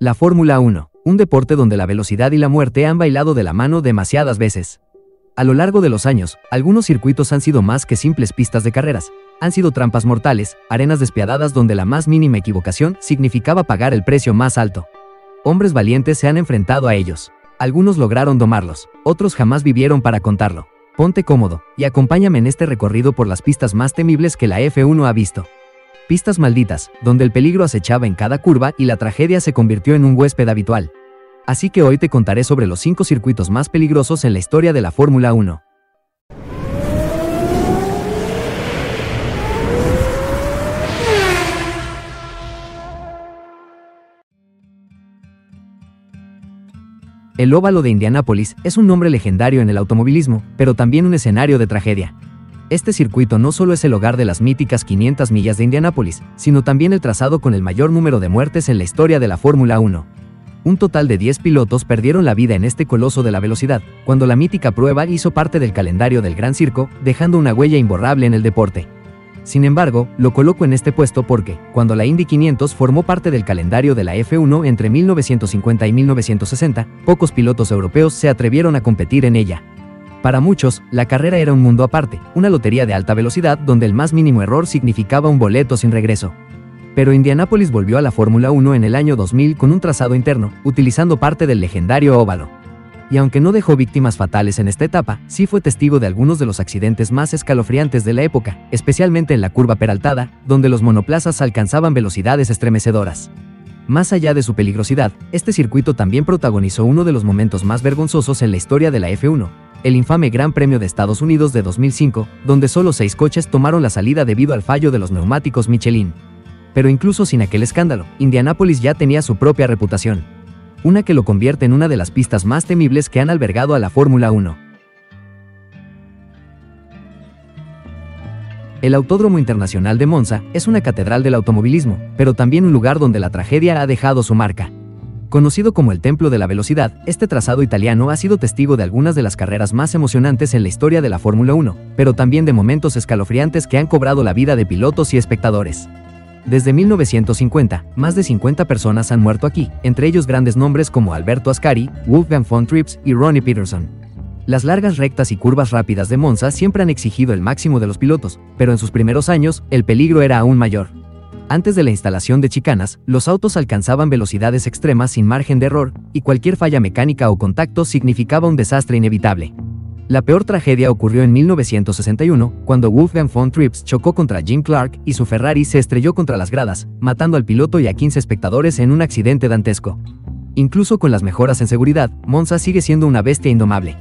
La Fórmula 1, un deporte donde la velocidad y la muerte han bailado de la mano demasiadas veces. A lo largo de los años, algunos circuitos han sido más que simples pistas de carreras. Han sido trampas mortales, arenas despiadadas donde la más mínima equivocación significaba pagar el precio más alto. Hombres valientes se han enfrentado a ellos. Algunos lograron domarlos, otros jamás vivieron para contarlo. Ponte cómodo y acompáñame en este recorrido por las pistas más temibles que la F1 ha visto. Pistas malditas, donde el peligro acechaba en cada curva y la tragedia se convirtió en un huésped habitual. Así que hoy te contaré sobre los 5 circuitos más peligrosos en la historia de la Fórmula 1. El óvalo de Indianápolis es un nombre legendario en el automovilismo, pero también un escenario de tragedia. Este circuito no solo es el hogar de las míticas 500 millas de Indianápolis, sino también el trazado con el mayor número de muertes en la historia de la Fórmula 1. Un total de 10 pilotos perdieron la vida en este coloso de la velocidad, cuando la mítica prueba hizo parte del calendario del Gran Circo, dejando una huella imborrable en el deporte. Sin embargo, lo coloco en este puesto porque, cuando la Indy 500 formó parte del calendario de la F1 entre 1950 y 1960, pocos pilotos europeos se atrevieron a competir en ella. Para muchos, la carrera era un mundo aparte, una lotería de alta velocidad donde el más mínimo error significaba un boleto sin regreso. Pero Indianápolis volvió a la Fórmula 1 en el año 2000 con un trazado interno, utilizando parte del legendario óvalo. Y aunque no dejó víctimas fatales en esta etapa, sí fue testigo de algunos de los accidentes más escalofriantes de la época, especialmente en la curva peraltada, donde los monoplazas alcanzaban velocidades estremecedoras. Más allá de su peligrosidad, este circuito también protagonizó uno de los momentos más vergonzosos en la historia de la F1, el infame Gran Premio de Estados Unidos de 2005, donde solo 6 coches tomaron la salida debido al fallo de los neumáticos Michelin. Pero incluso sin aquel escándalo, Indianápolis ya tenía su propia reputación. Una que lo convierte en una de las pistas más temibles que han albergado a la Fórmula 1. El Autódromo Internacional de Monza es una catedral del automovilismo, pero también un lugar donde la tragedia ha dejado su marca. Conocido como el Templo de la Velocidad, este trazado italiano ha sido testigo de algunas de las carreras más emocionantes en la historia de la Fórmula 1, pero también de momentos escalofriantes que han cobrado la vida de pilotos y espectadores. Desde 1950, más de 50 personas han muerto aquí, entre ellos grandes nombres como Alberto Ascari, Wolfgang von Trips y Ronnie Peterson. Las largas rectas y curvas rápidas de Monza siempre han exigido el máximo de los pilotos, pero en sus primeros años, el peligro era aún mayor. Antes de la instalación de chicanas, los autos alcanzaban velocidades extremas sin margen de error, y cualquier falla mecánica o contacto significaba un desastre inevitable. La peor tragedia ocurrió en 1961, cuando Wolfgang von Trips chocó contra Jim Clark y su Ferrari se estrelló contra las gradas, matando al piloto y a 15 espectadores en un accidente dantesco. Incluso con las mejoras en seguridad, Monza sigue siendo una bestia indomable.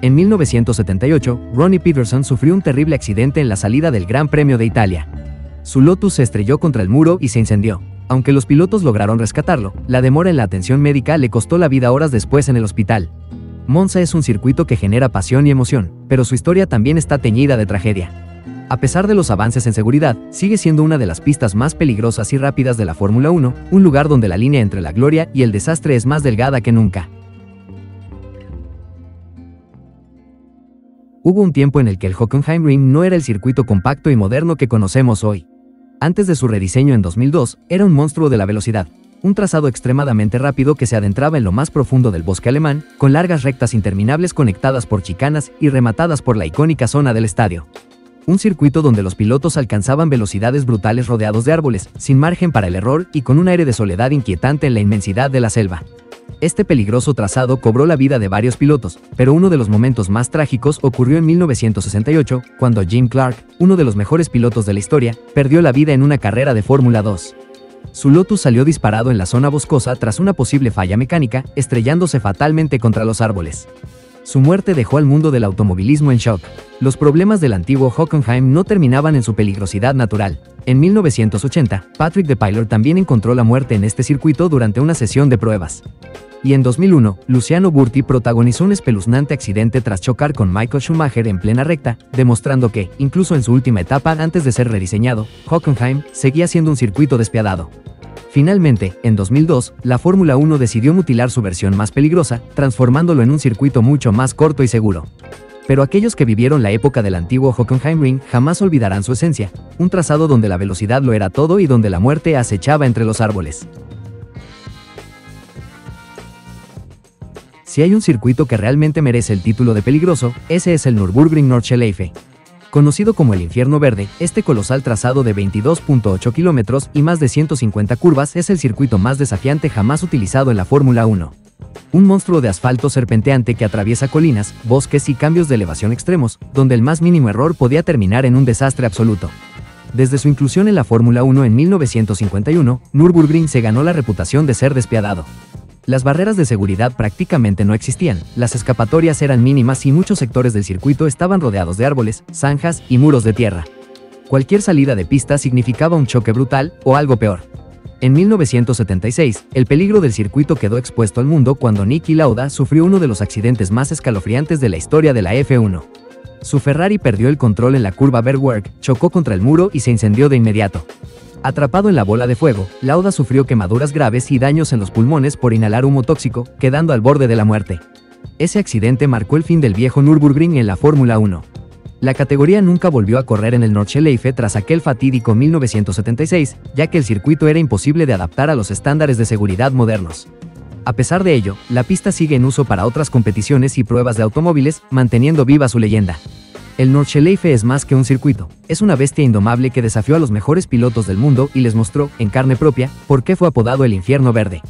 En 1978, Ronnie Peterson sufrió un terrible accidente en la salida del Gran Premio de Italia. Su Lotus se estrelló contra el muro y se incendió. Aunque los pilotos lograron rescatarlo, la demora en la atención médica le costó la vida horas después en el hospital. Monza es un circuito que genera pasión y emoción, pero su historia también está teñida de tragedia. A pesar de los avances en seguridad, sigue siendo una de las pistas más peligrosas y rápidas de la Fórmula 1, un lugar donde la línea entre la gloria y el desastre es más delgada que nunca. Hubo un tiempo en el que el Hockenheimring no era el circuito compacto y moderno que conocemos hoy. Antes de su rediseño en 2002, era un monstruo de la velocidad. Un trazado extremadamente rápido que se adentraba en lo más profundo del bosque alemán, con largas rectas interminables conectadas por chicanas y rematadas por la icónica zona del estadio. Un circuito donde los pilotos alcanzaban velocidades brutales rodeados de árboles, sin margen para el error y con un aire de soledad inquietante en la inmensidad de la selva. Este peligroso trazado cobró la vida de varios pilotos, pero uno de los momentos más trágicos ocurrió en 1968, cuando Jim Clark, uno de los mejores pilotos de la historia, perdió la vida en una carrera de Fórmula 2. Su Lotus salió disparado en la zona boscosa tras una posible falla mecánica, estrellándose fatalmente contra los árboles. Su muerte dejó al mundo del automovilismo en shock. Los problemas del antiguo Hockenheim no terminaban en su peligrosidad natural. En 1980, Patrick Depailler también encontró la muerte en este circuito durante una sesión de pruebas. Y en 2001, Luciano Burti protagonizó un espeluznante accidente tras chocar con Michael Schumacher en plena recta, demostrando que, incluso en su última etapa antes de ser rediseñado, Hockenheim seguía siendo un circuito despiadado. Finalmente, en 2002, la Fórmula 1 decidió mutilar su versión más peligrosa, transformándolo en un circuito mucho más corto y seguro. Pero aquellos que vivieron la época del antiguo Hockenheimring jamás olvidarán su esencia, un trazado donde la velocidad lo era todo y donde la muerte acechaba entre los árboles. Si hay un circuito que realmente merece el título de peligroso, ese es el Nürburgring Nordschleife. Conocido como el Infierno Verde, este colosal trazado de 22.8 kilómetros y más de 150 curvas es el circuito más desafiante jamás utilizado en la Fórmula 1. Un monstruo de asfalto serpenteante que atraviesa colinas, bosques y cambios de elevación extremos, donde el más mínimo error podía terminar en un desastre absoluto. Desde su inclusión en la Fórmula 1 en 1951, Nürburgring se ganó la reputación de ser despiadado. Las barreras de seguridad prácticamente no existían, las escapatorias eran mínimas y muchos sectores del circuito estaban rodeados de árboles, zanjas y muros de tierra. Cualquier salida de pista significaba un choque brutal o algo peor. En 1976, el peligro del circuito quedó expuesto al mundo cuando Niki Lauda sufrió uno de los accidentes más escalofriantes de la historia de la F1. Su Ferrari perdió el control en la curva Bergwerk, chocó contra el muro y se incendió de inmediato. Atrapado en la bola de fuego, Lauda sufrió quemaduras graves y daños en los pulmones por inhalar humo tóxico, quedando al borde de la muerte. Ese accidente marcó el fin del viejo Nürburgring en la Fórmula 1. La categoría nunca volvió a correr en el Nordschleife tras aquel fatídico 1976, ya que el circuito era imposible de adaptar a los estándares de seguridad modernos. A pesar de ello, la pista sigue en uso para otras competiciones y pruebas de automóviles, manteniendo viva su leyenda. El Nordschleife es más que un circuito, es una bestia indomable que desafió a los mejores pilotos del mundo y les mostró, en carne propia, por qué fue apodado el Infierno Verde.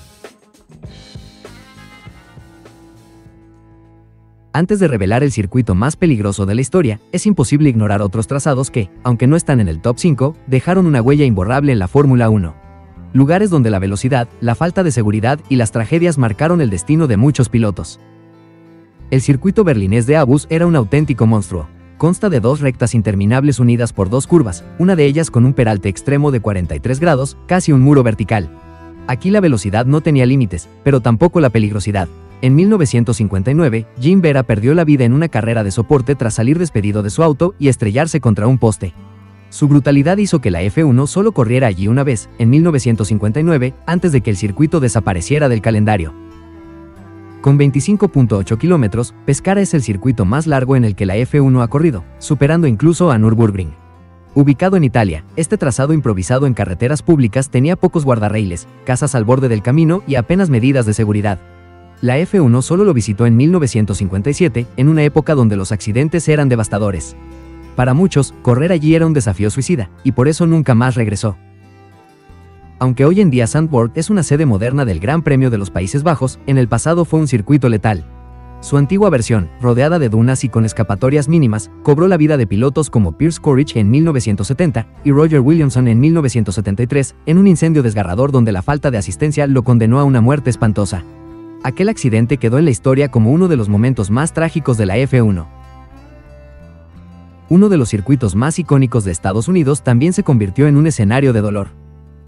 Antes de revelar el circuito más peligroso de la historia, es imposible ignorar otros trazados que, aunque no están en el top 5, dejaron una huella imborrable en la Fórmula 1. Lugares donde la velocidad, la falta de seguridad y las tragedias marcaron el destino de muchos pilotos. El circuito berlinés de Aarhus era un auténtico monstruo. Consta de dos rectas interminables unidas por dos curvas, una de ellas con un peralte extremo de 43 grados, casi un muro vertical. Aquí la velocidad no tenía límites, pero tampoco la peligrosidad. En 1959, Jim Vera perdió la vida en una carrera de soporte tras salir despedido de su auto y estrellarse contra un poste. Su brutalidad hizo que la F1 solo corriera allí una vez, en 1959, antes de que el circuito desapareciera del calendario. Con 25.8 kilómetros, Pescara es el circuito más largo en el que la F1 ha corrido, superando incluso a Nürburgring. Ubicado en Italia, este trazado improvisado en carreteras públicas tenía pocos guardarraíles, casas al borde del camino y apenas medidas de seguridad. La F1 solo lo visitó en 1957, en una época donde los accidentes eran devastadores. Para muchos, correr allí era un desafío suicida, y por eso nunca más regresó. Aunque hoy en día Zandvoort es una sede moderna del Gran Premio de los Países Bajos, en el pasado fue un circuito letal. Su antigua versión, rodeada de dunas y con escapatorias mínimas, cobró la vida de pilotos como Pierce Courage en 1970 y Roger Williamson en 1973, en un incendio desgarrador donde la falta de asistencia lo condenó a una muerte espantosa. Aquel accidente quedó en la historia como uno de los momentos más trágicos de la F1. Uno de los circuitos más icónicos de Estados Unidos también se convirtió en un escenario de dolor.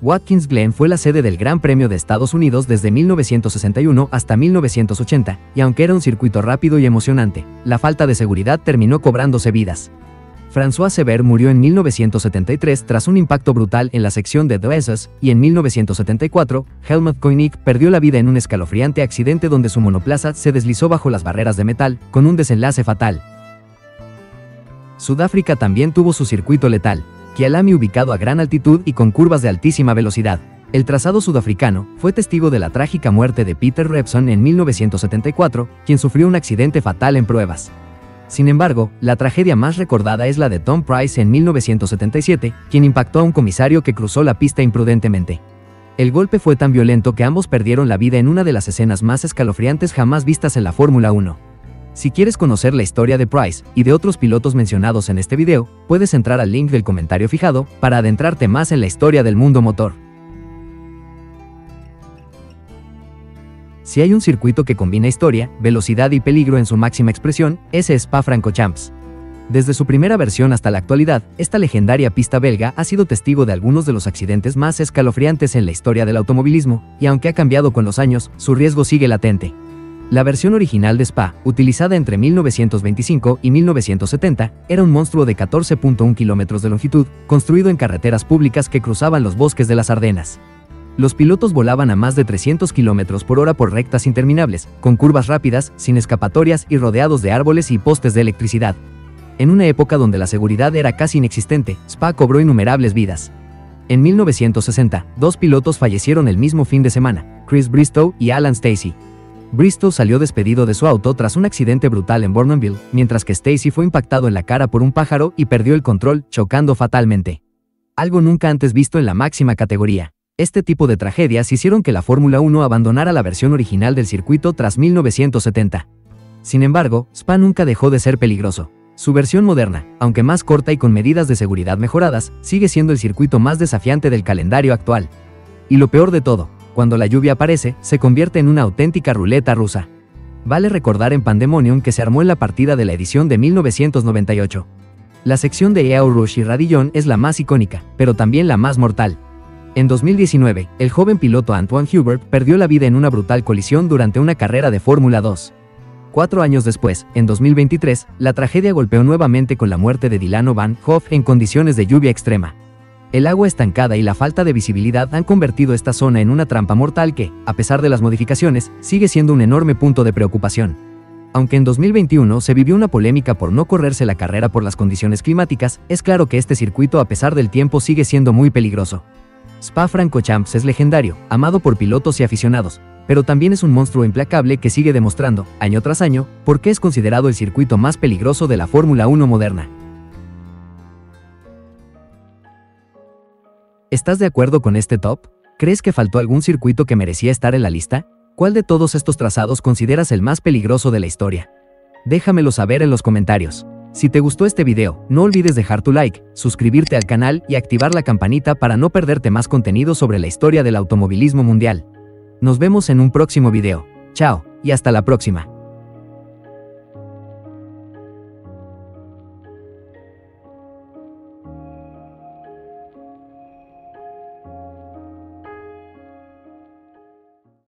Watkins Glen fue la sede del Gran Premio de Estados Unidos desde 1961 hasta 1980, y aunque era un circuito rápido y emocionante, la falta de seguridad terminó cobrándose vidas. François Sever murió en 1973 tras un impacto brutal en la sección de Dressers, y en 1974, Helmut Koenig perdió la vida en un escalofriante accidente donde su monoplaza se deslizó bajo las barreras de metal, con un desenlace fatal. Sudáfrica también tuvo su circuito letal, Kyalami, ubicado a gran altitud y con curvas de altísima velocidad. El trazado sudafricano fue testigo de la trágica muerte de Peter Revson en 1974, quien sufrió un accidente fatal en pruebas. Sin embargo, la tragedia más recordada es la de Tom Price en 1977, quien impactó a un comisario que cruzó la pista imprudentemente. El golpe fue tan violento que ambos perdieron la vida en una de las escenas más escalofriantes jamás vistas en la Fórmula 1. Si quieres conocer la historia de Price y de otros pilotos mencionados en este video, puedes entrar al link del comentario fijado para adentrarte más en la historia del mundo motor. Si hay un circuito que combina historia, velocidad y peligro en su máxima expresión, ese es Spa-Francorchamps. Desde su primera versión hasta la actualidad, esta legendaria pista belga ha sido testigo de algunos de los accidentes más escalofriantes en la historia del automovilismo, y aunque ha cambiado con los años, su riesgo sigue latente. La versión original de Spa, utilizada entre 1925 y 1970, era un monstruo de 14.1 kilómetros de longitud, construido en carreteras públicas que cruzaban los bosques de las Ardenas. Los pilotos volaban a más de 300 km por hora por rectas interminables, con curvas rápidas, sin escapatorias y rodeados de árboles y postes de electricidad. En una época donde la seguridad era casi inexistente, Spa cobró innumerables vidas. En 1960, dos pilotos fallecieron el mismo fin de semana, Chris Bristow y Alan Stacey. Bristow salió despedido de su auto tras un accidente brutal en Bournonville, mientras que Stacy fue impactado en la cara por un pájaro y perdió el control, chocando fatalmente. Algo nunca antes visto en la máxima categoría. Este tipo de tragedias hicieron que la Fórmula 1 abandonara la versión original del circuito tras 1970. Sin embargo, Spa nunca dejó de ser peligroso. Su versión moderna, aunque más corta y con medidas de seguridad mejoradas, sigue siendo el circuito más desafiante del calendario actual. Y lo peor de todo, cuando la lluvia aparece, se convierte en una auténtica ruleta rusa. Vale recordar en Pandemonium que se armó en la partida de la edición de 1998. La sección de Eau Rouge y Radillon es la más icónica, pero también la más mortal. En 2019, el joven piloto Antoine Hubert perdió la vida en una brutal colisión durante una carrera de Fórmula 2. 4 años después, en 2023, la tragedia golpeó nuevamente con la muerte de Dylan Van Hoff en condiciones de lluvia extrema. El agua estancada y la falta de visibilidad han convertido esta zona en una trampa mortal que, a pesar de las modificaciones, sigue siendo un enorme punto de preocupación. Aunque en 2021 se vivió una polémica por no correrse la carrera por las condiciones climáticas, es claro que este circuito a pesar del tiempo sigue siendo muy peligroso. Spa-Francorchamps es legendario, amado por pilotos y aficionados, pero también es un monstruo implacable que sigue demostrando, año tras año, por qué es considerado el circuito más peligroso de la Fórmula 1 moderna. ¿Estás de acuerdo con este top? ¿Crees que faltó algún circuito que merecía estar en la lista? ¿Cuál de todos estos trazados consideras el más peligroso de la historia? Déjamelo saber en los comentarios. Si te gustó este video, no olvides dejar tu like, suscribirte al canal y activar la campanita para no perderte más contenido sobre la historia del automovilismo mundial. Nos vemos en un próximo video. Chao, y hasta la próxima.